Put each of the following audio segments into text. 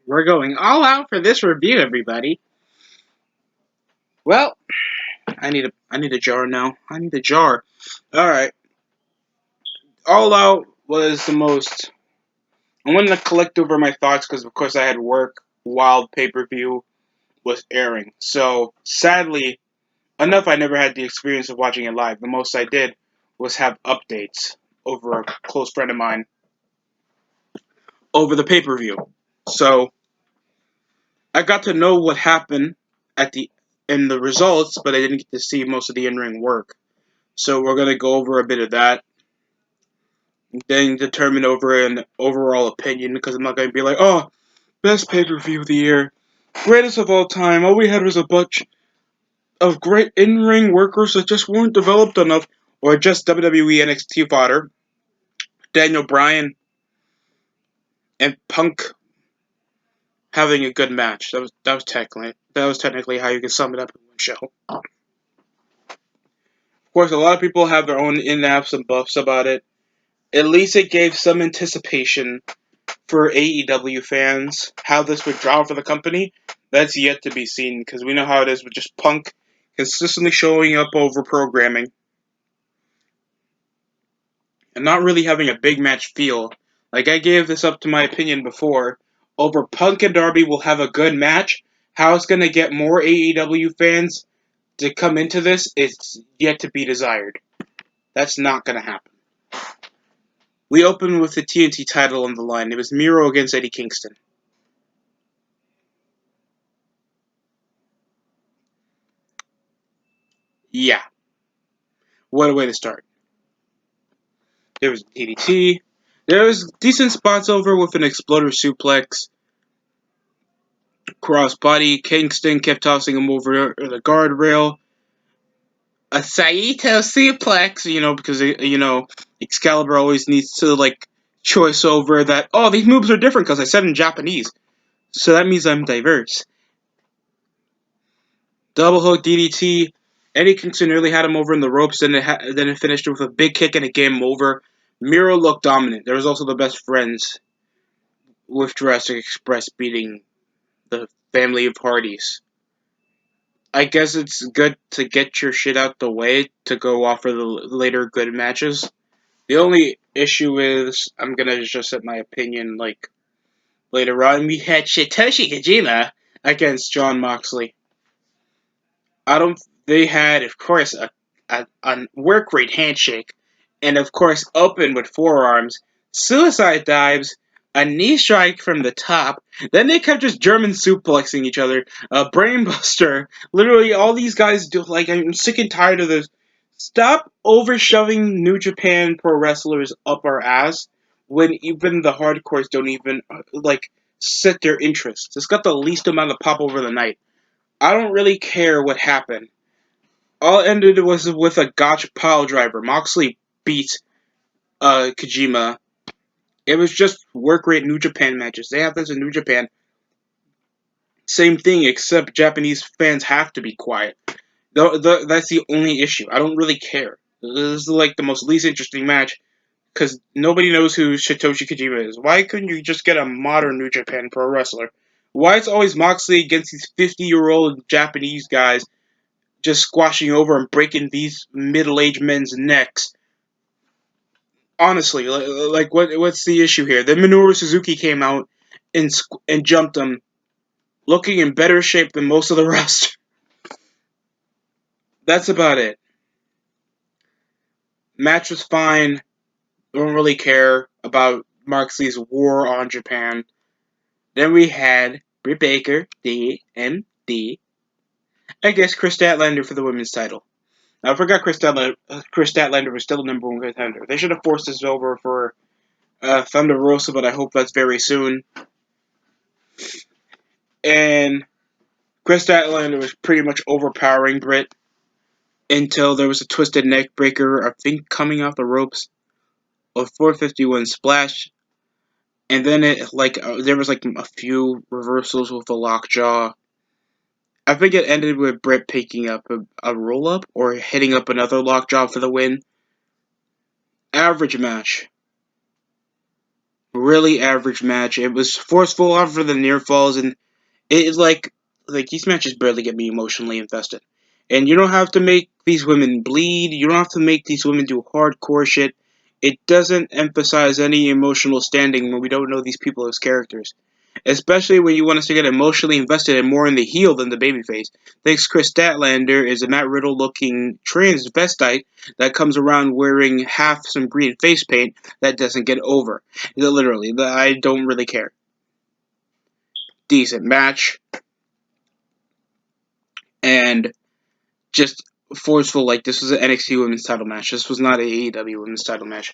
We're going all out for this review, everybody. Well, I need a jar now. I need a jar. All right. All out was the most. I wanted to collect over my thoughts because, of course, I had work while pay per view was airing. So sadly, enough. I never had the experience of watching it live. The most I did was have updates over a close friend of mine over the pay per view. So I got to know what happened at the in the results, but I didn't get to see most of the in ring work. So we're gonna go over a bit of that, then determine over an overall opinion because I'm not gonna be like, oh, best pay per view of the year, greatest of all time. All we had was a bunch of great in ring workers that just weren't developed enough, or just WWE NXT fodder. Daniel Bryan and Punk having a good match. That was technically how you can sum it up in one show. Of course, a lot of people have their own in-apps and buffs about it. At least it gave some anticipation for AEW fans. How this would draw for the company, that's yet to be seen, because we know how it is with just Punk consistently showing up over programming and not really having a big match feel. Like, I gave this up to my opinion before. Over Punk and Darby will have a good match. How it's going to get more AEW fans to come into this is yet to be desired. That's not going to happen. We opened with the TNT title on the line. It was Miro against Eddie Kingston. Yeah, what a way to start. There was DDT. There was decent spots over with an exploder suplex. Crossbody. Kingston kept tossing him over the guardrail. A Saito suplex, because, Excalibur always needs to, choice over that, oh, these moves are different because I said in Japanese. So that means I'm diverse. Double hook DDT. Eddie Kingston nearly had him over in the ropes, then it finished with a big kick and a game over. Miro looked dominant. There was also the best friends with Jurassic Express beating the family of Hardys. I guess it's good to get your shit out the way to go off for the later good matches. The only issue is, I'm gonna just set my opinion, later on, we had Satoshi Kojima against John Moxley. I don't. They had, of course, a work rate handshake, and of course, open with forearms, suicide dives, a knee strike from the top. Then they kept just German suplexing each other, a brainbuster. Literally, all these guys do. I'm sick and tired of this. Stop over shoving New Japan pro wrestlers up our ass when even the hardcores don't even set their interests. It's got the least amount of pop over the night. I don't really care what happened. All it ended was with a gotch pile driver. Moxley beat Kojima. It was just work rate New Japan matches. They have this in New Japan. Same thing, except Japanese fans have to be quiet. That's the only issue. I don't really care. This is the most least interesting match because nobody knows who Satoshi Kojima is. Why couldn't you just get a modern New Japan pro wrestler? Why it's always Moxley against these 50-year-old Japanese guys just squashing over and breaking these middle-aged men's necks? Honestly, what's the issue here? Then Minoru Suzuki came out and jumped him, looking in better shape than most of the roster. That's about it. Match was fine. Don't really care about Moxley's war on Japan. Then we had Britt Baker, DMD, against Chris Statlander for the women's title. Now, I forgot Chris Statlander was still the number one contender. They should have forced this over for Thunder Rosa, but I hope that's very soon. And Chris Statlander was pretty much overpowering Britt until there was a twisted neck breaker, I think, coming off the ropes. A 451 splash. And then there was a few reversals with the lockjaw. I think it ended with Britt picking up a roll up or hitting up another lockjaw for the win. Average match. Really average match. It was forceful off for the near falls, and it's like these matches barely get me emotionally invested. And you don't have to make these women bleed. You don't have to make these women do hardcore shit. It doesn't emphasize any emotional standing when we don't know these people as characters. Especially when you want us to get emotionally invested and more in the heel than the babyface. Thanks, Chris Statlander is a Matt Riddle looking transvestite that comes around wearing half some green face paint that doesn't get over. Literally, I don't really care. Decent match. And just forceful. Like, this was an NXT Women's title match. This was not an AEW Women's title match.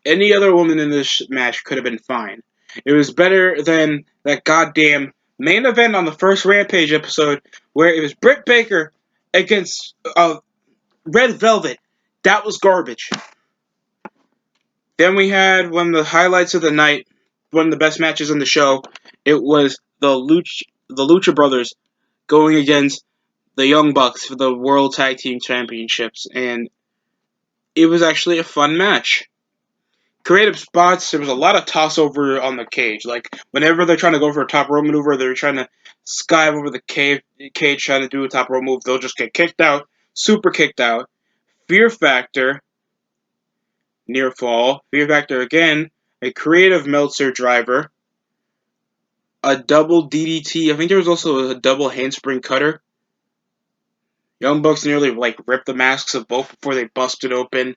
Any other woman in this match could have been fine. It was better than that goddamn main event on the first Rampage episode where it was Britt Baker against Red Velvet. That was garbage. Then we had one of the highlights of the night, one of the best matches on the show. It was the Lucha Brothers going against the Young Bucks for the World Tag Team Championships, and it was actually a fun match. Creative spots, there was a lot of toss over on the cage. Like, whenever they're trying to go for a top rope maneuver, they're trying to sky over the cage trying to do a top rope move, they'll just get kicked out, super kicked out. Fear Factor, near fall. Fear Factor again, a creative Meltzer driver, a double DDT. I think there was also a double handspring cutter. Young Bucks nearly ripped the masks of both before they busted open.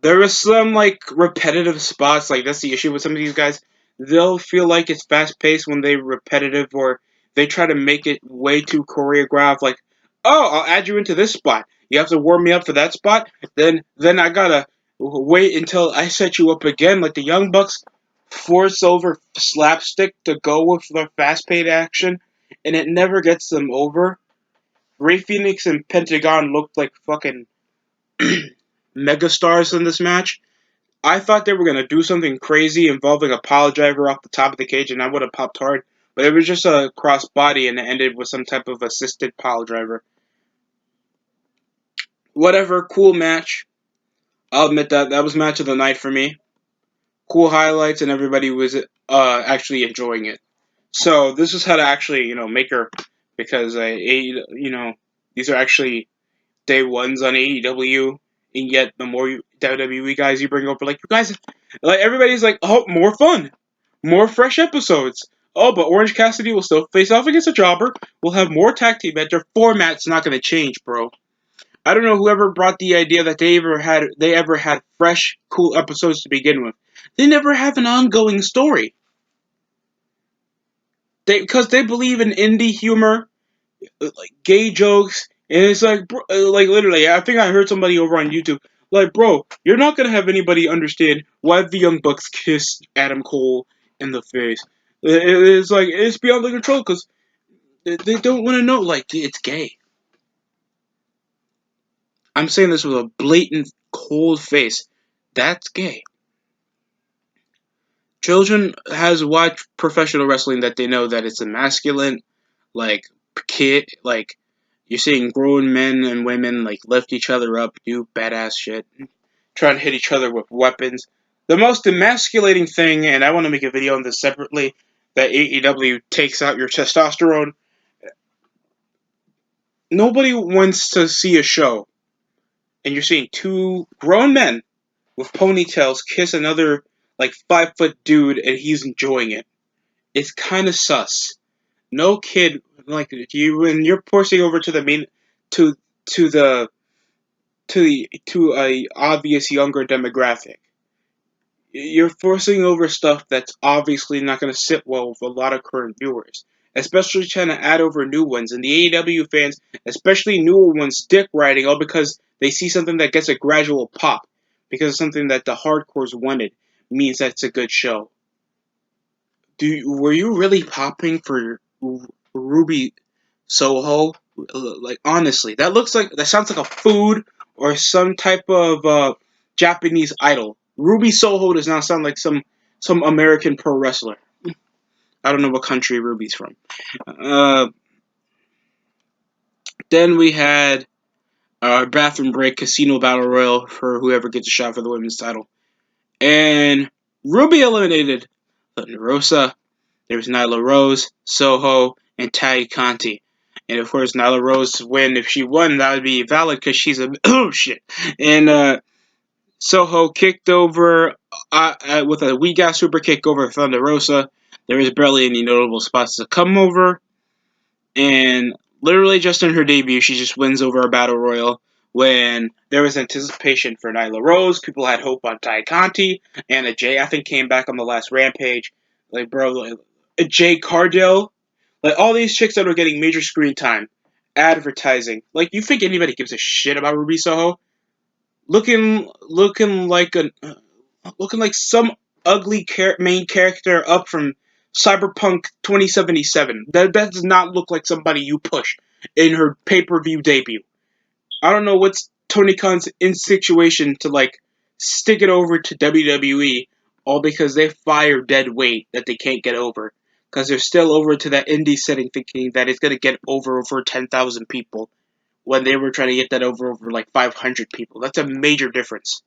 There was some repetitive spots. Like, that's the issue with some of these guys. They'll feel like it's fast paced when they're repetitive, or they try to make it way too choreographed. Like, oh, I'll add you into this spot. You have to warm me up for that spot. Then I gotta wait until I set you up again. Like the Young Bucks force over slapstick to go with the fast paced action, and it never gets them over. Ray Phoenix and Pentagon looked like fucking megastars in this match. I thought they were gonna do something crazy involving a pile driver off the top of the cage, and I would have popped hard. But it was just a cross body, and it ended with some type of assisted pile driver. Whatever, cool match. I'll admit that was match of the night for me. Cool highlights, and everybody was actually enjoying it. So this is how to actually make her, because these are actually day ones on AEW, and yet the more WWE guys you bring over, like you guys, like everybody's like, oh, more fun, more fresh episodes. Oh, but Orange Cassidy will still face off against a jobber. We'll have more tag team match. Their format's not going to change, bro. I don't know whoever brought the idea that they ever had fresh, cool episodes to begin with. They never have an ongoing story. Because they believe in indie humor, like gay jokes, and it's like, like literally, I think I heard somebody over on YouTube, like, bro, you're not gonna have anybody understand why the Young Bucks kissed Adam Cole in the face. It's like it's beyond their control because they don't want to know. Like, it's gay. I'm saying this with a blatant, cold face. That's gay. Children has watched professional wrestling that they know that it's a masculine, like like you're seeing grown men and women lift each other up, do badass shit, try to hit each other with weapons. The most emasculating thing, and I want to make a video on this separately, that AEW takes out your testosterone. Nobody wants to see a show, and you're seeing two grown men with ponytails kiss another 5 foot dude, and he's enjoying it. It's kind of sus. No kid you when you're forcing over to the main to to the to a obvious younger demographic. You're forcing over stuff that's obviously not going to sit well with a lot of current viewers, especially trying to add over new ones. And the AEW fans, especially newer ones, dick riding all because they see something that gets a gradual pop because of something that the hardcores wanted means that's a good show. Were you really popping for Ruby Soho? Like, honestly, that sounds like a food or some type of Japanese idol. Ruby Soho does not sound like some American pro wrestler. I don't know what country Ruby's from. Uh, then we had our bathroom break casino battle royal for whoever gets a shot for the women's title, and Ruby eliminated Thunder Rosa. There was Nyla Rose, Soho, and Tay Conti. And of course, Nyla Rose win. If she won, that would be valid because she's a oh shit. And Soho kicked over with a weak ass super kick over Thunder Rosa. There was barely any notable spots to come over, and literally just in her debut, she just wins over a battle royal. When there was anticipation for Nyla Rose, people had hope on Ty Conti, and Jay I think came back on the last Rampage. Like bro, like, Jay Cardell, like all these chicks that are getting major screen time, advertising. Like you think anybody gives a shit about Ruby Soho? Looking like some ugly main character up from Cyberpunk 2077. That does not look like somebody you push in her pay-per-view debut. I don't know what's Tony Khan's in situation to like stick it over to WWE, all because they fire dead weight that they can't get over. Because they're still over to that indie setting thinking that it's going to get over 10,000 people when they were trying to get that over like 500 people. That's a major difference.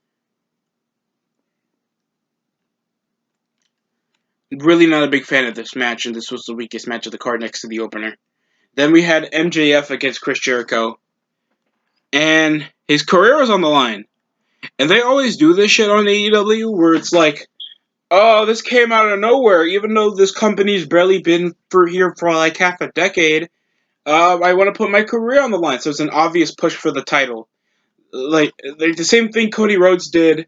Really not a big fan of this match, and this was the weakest match of the card next to the opener. Then we had MJF against Chris Jericho, and his career was on the line. And they always do this shit on AEW where it's like, oh, this came out of nowhere, even though this company's barely been here for like half a decade. I want to put my career on the line, so it's an obvious push for the title. Like the same thing Cody Rhodes did.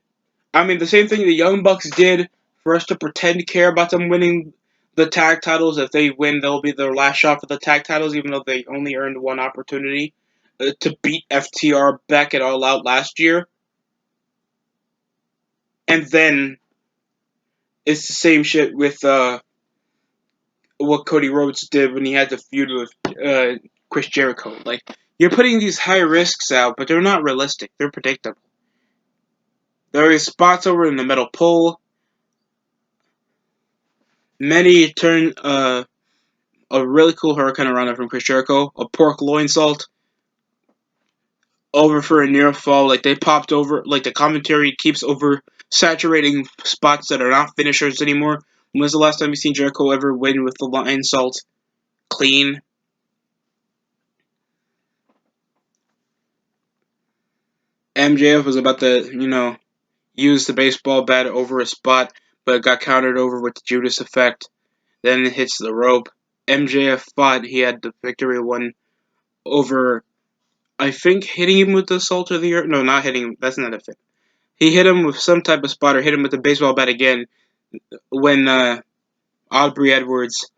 I mean, the same thing the Young Bucks did for us to pretend to care about them winning the tag titles. If they win, they'll be their last shot for the tag titles, even though they only earned one opportunity to beat FTR back at All Out last year. And then it's the same shit with what Cody Rhodes did when he had the feud with Chris Jericho. Like, you're putting these high risks out, but they're not realistic. They're predictable. There are spots over in the metal pole. Many turn a really cool Hurricane Rana from Chris Jericho, a pork loin salt over for a near fall. Like they popped over, like the commentary keeps over saturating spots that are not finishers anymore. When was the last time you seen Jericho ever win with the lion salt clean? MJF was about to, use the baseball bat over a spot, but got countered over with the Judas effect. Then it hits the rope. MJF fought. He had the victory one over, I think, hitting him with the salt of the earth. No, not hitting him. That's not a fit. He hit him with some type of spot or hit him with the baseball bat again when Aubrey Edwards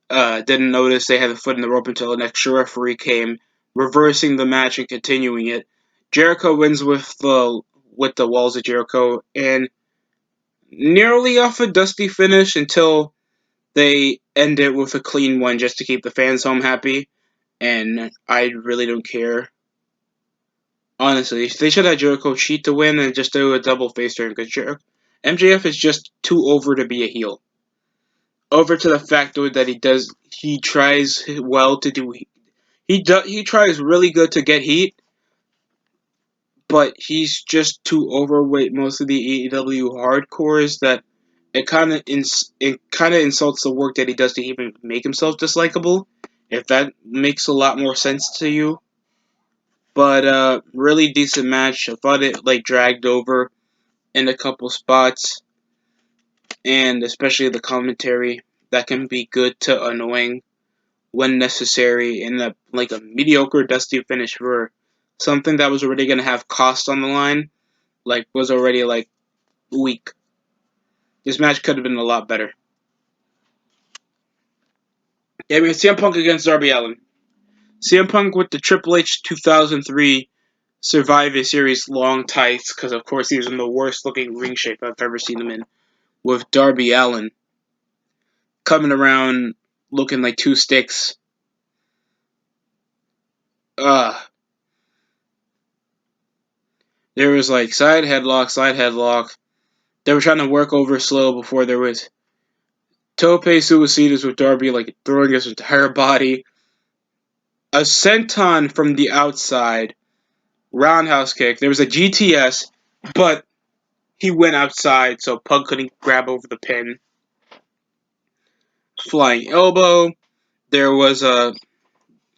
didn't notice they had the foot in the rope until an extra referee came, reversing the match and continuing it. Jericho wins with the walls of Jericho and nearly off a dusty finish until they end it with a clean one just to keep the fans home happy. And I really don't care. Honestly, they should have Jericho cheat to win and just do a double face turn because MJF is just too over to be a heel. Over to the fact though that he tries well to do he tries really good to get heat, but he's just too overweight. Most of the AEW hardcores that it kind of insults the work that he does to even make himself dislikable. If that makes a lot more sense to you. But really decent match. I thought it like dragged over in a couple spots, and especially the commentary that can be good to annoying when necessary. In a mediocre, dusty finish for something that was already gonna have cost on the line, like was already like weak. This match could have been a lot better. Yeah, we had CM Punk against Darby Allin. CM Punk with the Triple H 2003 Survivor Series long tights, because of course he was in the worst looking ring shape I've ever seen him in, with Darby Allin coming around looking like two sticks. Uh, there was like side headlock, side headlock. They were trying to work over slow before there was tope suicidas with Darby like throwing his entire body. A senton from the outside, roundhouse kick. There was a GTS, but He went outside so Punk couldn't grab over the pin. Flying elbow. There was a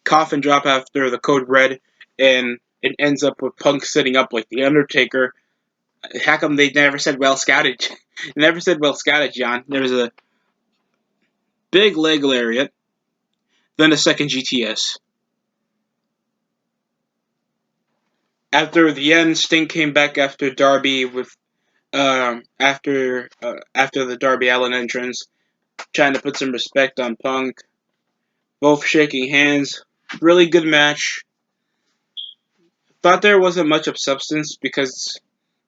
coffin drop after the code red, and it ends up with Punk sitting up like the Undertaker. How come they never said well scouted? Never said well scouted, John. There was a big leg lariat, then a second GTS. After the end, Sting came back after Darby with after the Darby Allin entrance, trying to put some respect on Punk. Both shaking hands. Really good match. Thought there wasn't much of substance because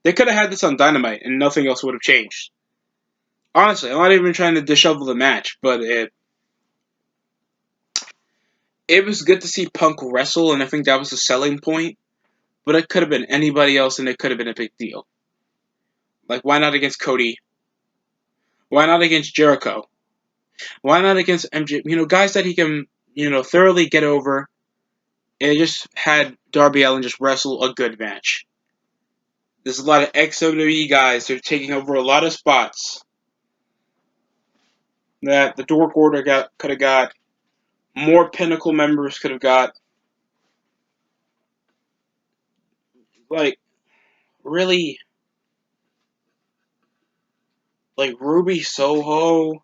they could have had this on Dynamite and nothing else would have changed. Honestly, I'm not even trying to dishevel the match, but it was good to see Punk wrestle, and I think that was the selling point. But it could have been anybody else, and it could have been a big deal. Like, why not against Cody? Why not against Jericho? Why not against MJ? Guys that he can, thoroughly get over. And just had Darby Allin just wrestle a good match. There's a lot of ex-WWE guys that are taking over a lot of spots that the Dork Order could have got. More Pinnacle members could have got. Like, really, like Ruby Soho.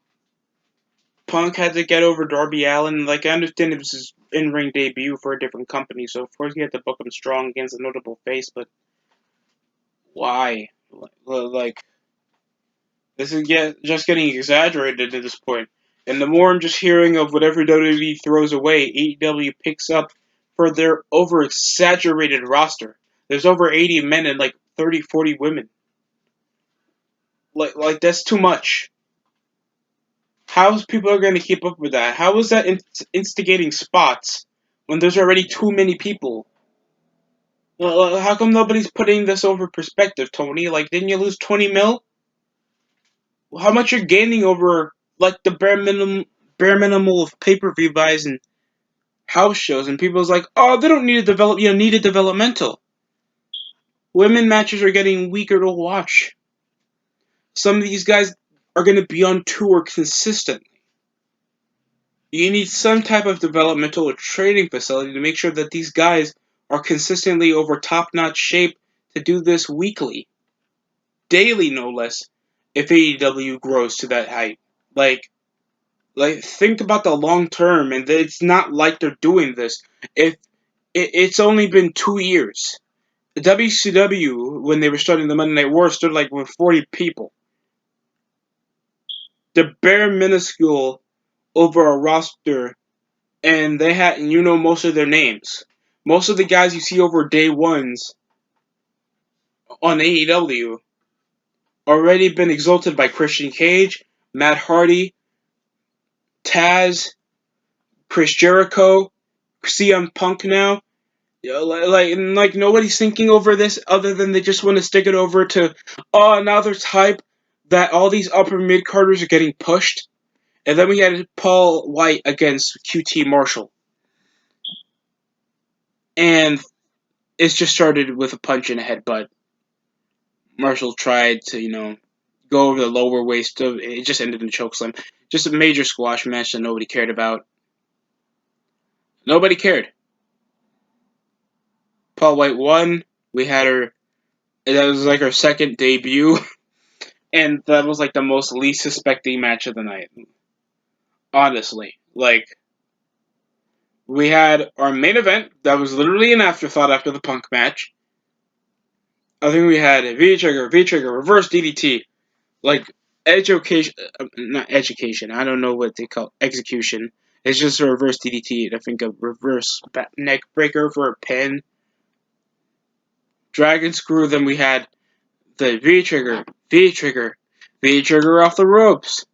Punk had to get over Darby Allin. Like, I understand it was his in-ring debut for a different company, so of course he had to book him strong against a notable face, but why? Like, this is just getting exaggerated at this point. And the more I'm just hearing of whatever WWE throws away, AEW picks up for their over-exaggerated roster. There's over 80 men and like 30, 40 women. Like that's too much. How's people going to keep up with that? How is that instigating spots when there's already too many people? How come nobody's putting this over perspective, Tony? Like, didn't you lose 20 mil? How much you're gaining over like the bare minimal of pay-per-view buys and house shows, and people's like, oh, they don't need to develop, need a developmental. Women matches are getting weaker to watch. Some of these guys are going to be on tour consistently. You need some type of developmental or training facility to make sure that these guys are consistently over top-notch shape to do this weekly. Daily, no less, if AEW grows to that height. Like, think about the long term, and it's not like they're doing this. If it's only been 2 years, the WCW when they were starting the Monday Night War stood like with 40 people. The bare minuscule over a roster, and they had, most of their names. Most of the guys you see over day ones on AEW already been exalted by Christian Cage, Matt Hardy, Taz, Chris Jericho, CM Punk now. Like nobody's thinking over this other than they just want to stick it over to, oh, now there's hype that all these upper mid-carders are getting pushed. And then we had Paul White against QT Marshall. And it's just started with a punch and a headbutt. Marshall tried to, go over the lower waist. It just ended in a chokeslam. Just a major squash match that nobody cared about. Nobody cared. Paul White won. We had her. That was like her second debut. And that was like the most least suspecting match of the night. Honestly. Like, we had our main event that was literally an afterthought after the Punk match. I think we had V-Trigger, reverse DDT. Like, education, not education, I don't know what they call execution. It's just a reverse DDT. I think a reverse neck breaker for a pin. Dragon Screw, then we had the V-Trigger off the ropes.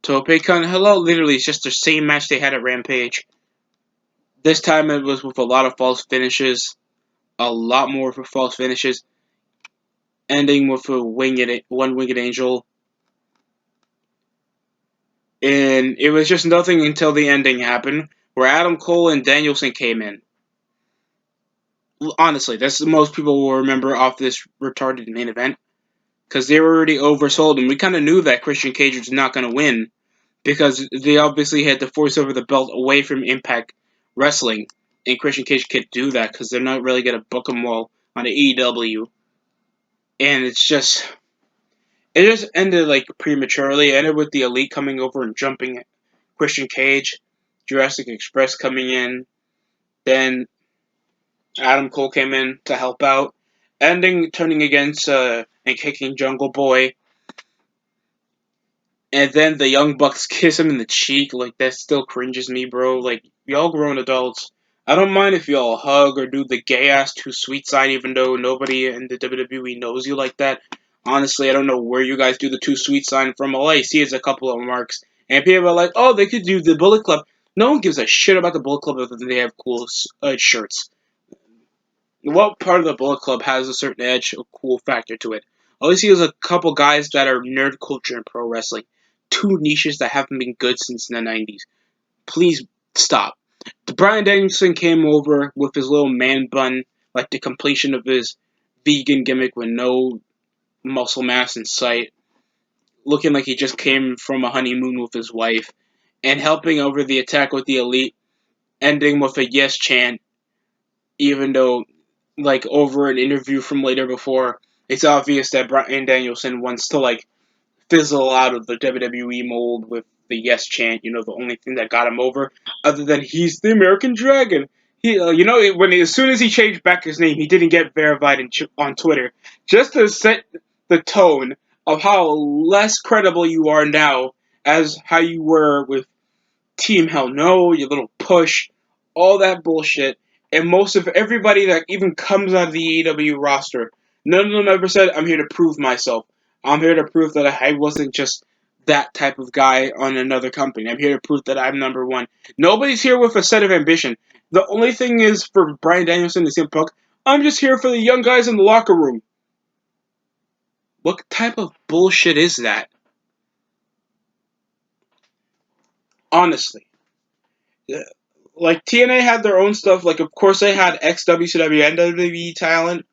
Tope Con, hello, literally, it's just the same match they had at Rampage. This time it was with a lot of false finishes. A lot more for false finishes. Ending with a one winged angel. And it was just nothing until the ending happened, where Adam Cole and Danielson came in. Honestly, that's the most people will remember off this retarded main event. because they were already oversold, and we kind of knew that Christian Cage was not going to win because they obviously had to force over the belt away from Impact Wrestling, and Christian Cage can't do that because they're not really going to book him well on the AEW, and it just ended like prematurely. It ended with the Elite coming over and jumping Christian Cage, Jurassic Express coming in, then Adam Cole came in to help out, ending turning against and kicking Jungle Boy, and then the Young Bucks kiss him in the cheek. Like, that still cringes me, bro. Like, y'all grown adults. I don't mind if y'all hug or do the gay ass too sweet sign, even though nobody in the WWE knows you like that. Honestly, I don't know where you guys do the too sweet sign from. All I see is a couple of marks. And people are like, oh, they could do the Bullet Club. No one gives a shit about the Bullet Club other than they have cool shirts. What part of the Bullet Club has a certain edge, a cool factor to it? All I see is a couple guys that are nerd culture and pro wrestling. Two niches that haven't been good since the 90s. Please stop. Bryan Danielson came over with his little man bun, like the completion of his vegan gimmick with no muscle mass in sight, looking like he just came from a honeymoon with his wife, and helping over the attack with the Elite, ending with a yes chant, even though, like, over an interview from later before, it's obvious that Bryan Danielson wants to, like, fizzle out of the WWE mold with the yes chant, the only thing that got him over, other than he's the American Dragon. He, as soon as he changed back his name, he didn't get verified on Twitter, just to set the tone of how less credible you are now as how you were with Team Hell No, your little push, all that bullshit, and most of everybody that even comes out of the AEW roster, none of them ever said, I'm here to prove myself. I'm here to prove that I wasn't just that type of guy on another company. I'm here to prove that I'm number one. Nobody's here with a set of ambition. The only thing is for Bryan Danielson and CM Punk, I'm just here for the young guys in the locker room. What type of bullshit is that? Honestly. Like, TNA had their own stuff. Like, of course, they had ex-WCW and WWE talent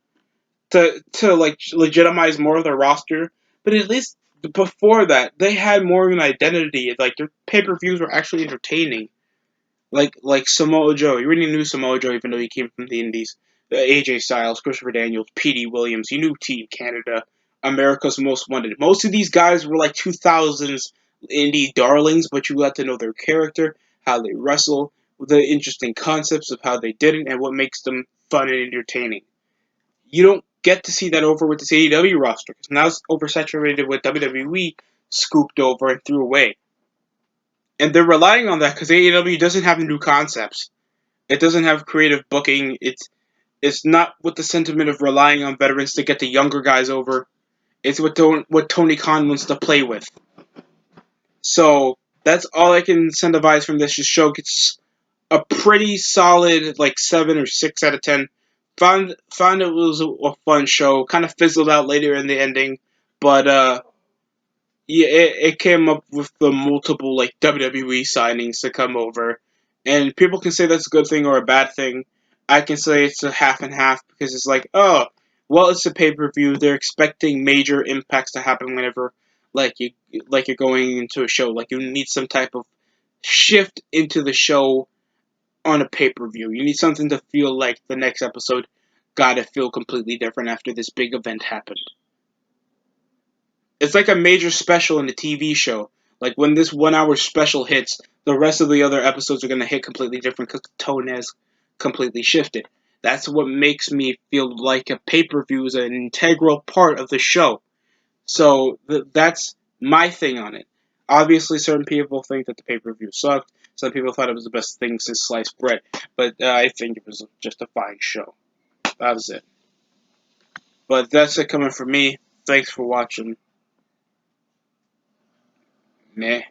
to like legitimize more of their roster. But at least before that, they had more of an identity. Like, their pay-per-views were actually entertaining. Like Samoa Joe, you already knew Samoa Joe even though he came from the Indies. AJ Styles, Christopher Daniels, Petey Williams. You knew Team Canada, America's Most Wanted. Most of these guys were like 2000s indie darlings, but you got to know their character, how they wrestle, the interesting concepts of how they did it, and what makes them fun and entertaining. You don't get to see that over with this AEW roster because now it's oversaturated with WWE scooped over and threw away. And they're relying on that because AEW doesn't have new concepts. It doesn't have creative booking. It's not with the sentiment of relying on veterans to get the younger guys over. It's what Tony Khan wants to play with. So that's all I can incentivize from this show. It's a pretty solid like 7 or 6 out of 10. Found it was a fun show. Kind of fizzled out later in the ending, but yeah, it came up with the multiple like WWE signings to come over, and people can say that's a good thing or a bad thing. I can say it's a half and half because it's like, oh, well, it's a pay per view. They're expecting major impacts to happen whenever, like you're going into a show. Like, you need some type of shift into the show on a pay per view. You need something to feel like the next episode got to feel completely different after this big event happened. It's like a major special in a TV show. Like, when this 1 hour special hits, the rest of the other episodes are going to hit completely different because the tone has completely shifted. That's what makes me feel like a pay-per-view is an integral part of the show. So that's my thing on it. Obviously, certain people think that the pay-per-view sucked. Some people thought it was the best thing since sliced bread. But I think it was just a fine show. That was it. But that's it coming from me. Thanks for watching. Meh.